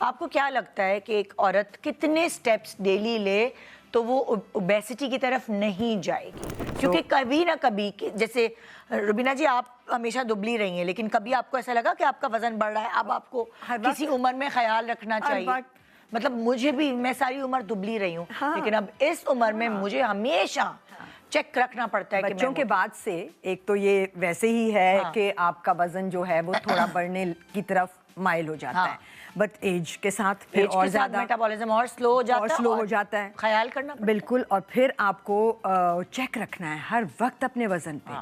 आपको क्या लगता है कि एक औरत कितने स्टेप्स डेली ले तो वो ओबेसिटी की तरफ नहीं जाएगी? क्योंकि कभी ना कभी जैसे रुबीना जी आप हमेशा दुबली रही हैं, लेकिन कभी आपको ऐसा लगा कि आपका वजन बढ़ रहा है, अब आपको किसी उम्र में ख्याल रखना चाहिए? मतलब मुझे भी, मैं सारी उम्र दुबली रही हूँ, लेकिन अब इस उम्र में मुझे हमेशा चेक रखना पड़ता है कि बच्चों के बाद से एक तो ये वैसे ही है कि आपका वजन जो है वो थोड़ा बढ़ने की तरफ माइल हो जाता है, बट एज के साथ फिर और ज्यादा मेटाबॉलिज्म और स्लो हो जाता है, ख्याल करना बिल्कुल। और फिर आपको चेक रखना है हर वक्त अपने वजन पे।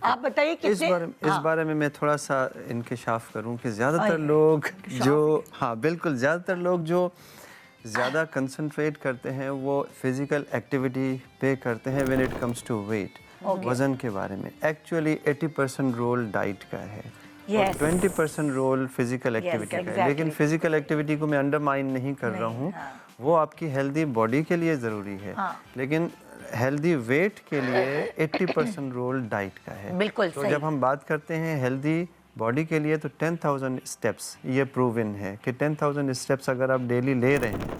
आप बताइए कितने इस बारे में मैं थोड़ा सा इंकिशाफ करूं कि ज़्यादातर लोग जो बिल्कुल ज़्यादातर लोग जो ज़्यादा कंसंट्रेट करते हैं वो फिजिकल एक्टिविटी पे करते हैं when it comes to weight, वज़न के बारे में। एक्चुअली 80% रोल डाइट का है और 20% रोल फिजिकल एक्टिविटी का है। लेकिन फिजिकल एक्टिविटी को मैं अंडरमाइन नहीं कर रहा हूँ, वो आपकी हेल्दी बॉडी के लिए ज़रूरी है, लेकिन हेल्दी वेट के लिए 80% रोल डाइट का है। बिल्कुल तो जब हम बात करते हैं हेल्दी बॉडी के लिए तो 10,000 स्टेप्स ये प्रूवन है कि 10,000 स्टेप्स अगर आप डेली ले रहे हैं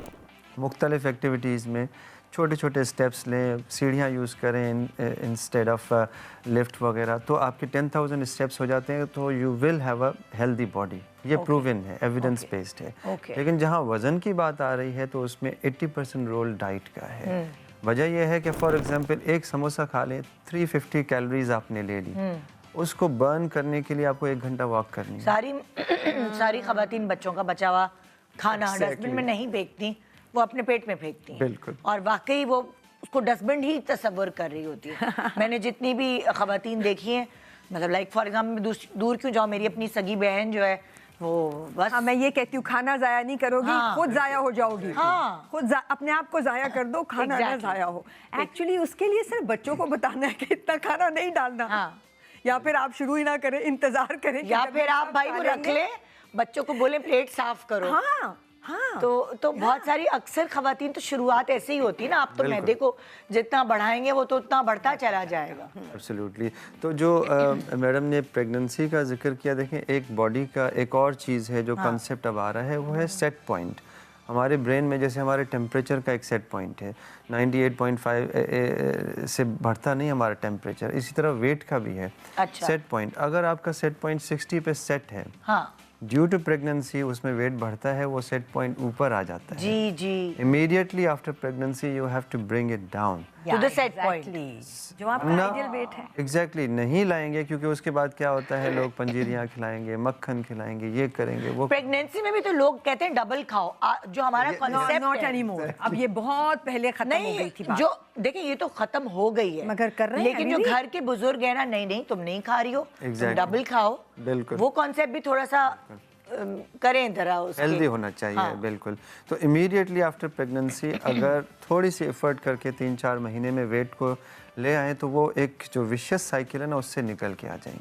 मुख्तलिफ एक्टिविटीज़ में, छोटे छोटे स्टेप्स लें, सीढ़ियाँ यूज़ करें इंस्टेड ऑफ लिफ्ट वगैरह, तो आपके 10,000 स्टेप्स हो जाते हैं, तो you will have a healthy body. ये प्रूवन है, एविडेंस बेस्ड है। लेकिन जहाँ वज़न की बात आ रही है तो उसमें 80% रोल डाइट का है। वजह यह है कि फॉर एग्जांपल एक समोसा खा लें, 350 कैलोरीज आपने ले ली, उसको बर्न करने के लिए आपको 1 घंटा वॉक करनी है। सारी खवातीन बच्चों का बचा हुआ खाना डस्टबिन में नहीं फेंकती, वो अपने पेट में फेंकती हैं। बिल्कुल। और वाकई वो उसको डस्टबिन ही तस्वर कर रही होती है। मैंने जितनी भी खवातीन देखी हैं, मतलब लाइक फॉर एग्जाम्पल दूर क्यों जाओ, मेरी अपनी सगी बहन जो है वो बस मैं ये कहती हूँ खाना जाया नहीं करोगी, खुद जाया हो जाओगी। खुद अपने आप को जाया कर दो, खाना ना जाया हो। एक्चुअली उसके लिए सिर्फ बच्चों को बताना है कि इतना खाना नहीं डालना, या फिर आप शुरू ही ना करें, इंतजार करें, या फिर आप भाई वो रख ले, बच्चों को बोले प्लेट साफ करो। तो बहुत सारी अक्सर खवातीन तो शुरुआत ऐसे ही होती है ना, आप तो मैदे को जितना बढ़ाएंगे वो तो उतना बढ़ता चला जाएगा। एब्सोल्युटली। तो जो मैडम ने प्रेगनेंसी का जिक्र किया, देखें एक बॉडी का एक और चीज़ है जो कंसेप्ट अब आ रहा है, वो है सेट पॉइंट। हमारे ब्रेन में जैसे हमारे टेम्परेचर का एक सेट पॉइंट है, 98.5 से बढ़ता नहीं हमारा टेम्परेचर, इसी तरह वेट का भी है सेट पॉइंट। अगर आपका सेट पॉइंट 60 पे सेट है, ड्यू टू प्रेगनेंसी उसमें वेट बढ़ता है, वो सेट पॉइंट ऊपर आ जाता है। जी। Immediately after pregnancy you have to bring it down to the set point जो आपका आइडियल वेट है। एग्जैक्टली नहीं लाएंगे, क्योंकि उसके बाद क्या होता है, लोग पंजीरियाँ खिलाएंगे, मक्खन खिलाएंगे, ये करेंगे वो। प्रेगनेंसी में भी तो लोग कहते हैं डबल खाओ, जो हमारा कॉन्सेप्ट नॉट एनीमोर। अब ये बहुत पहले खत्म हो गई थी बात। जो देखिए ये तो खत्म हो गई है, मगर कर रहे हैं, लेकिन जो घर के बुजुर्ग है ना, नहीं तुम नहीं खा रही हो, डबल खाओ। बिल्कुल, वो कॉन्सेप्ट भी थोड़ा सा करें जरा, उसके हेल्दी होना चाहिए। बिल्कुल। तो इमीडिएटली आफ्टर प्रेगनेंसी अगर थोड़ी सी एफर्ट करके 3-4 महीने में वेट को ले आए तो वो एक जो विशियस साइकिल है ना, उससे निकल के आ जाएंगे।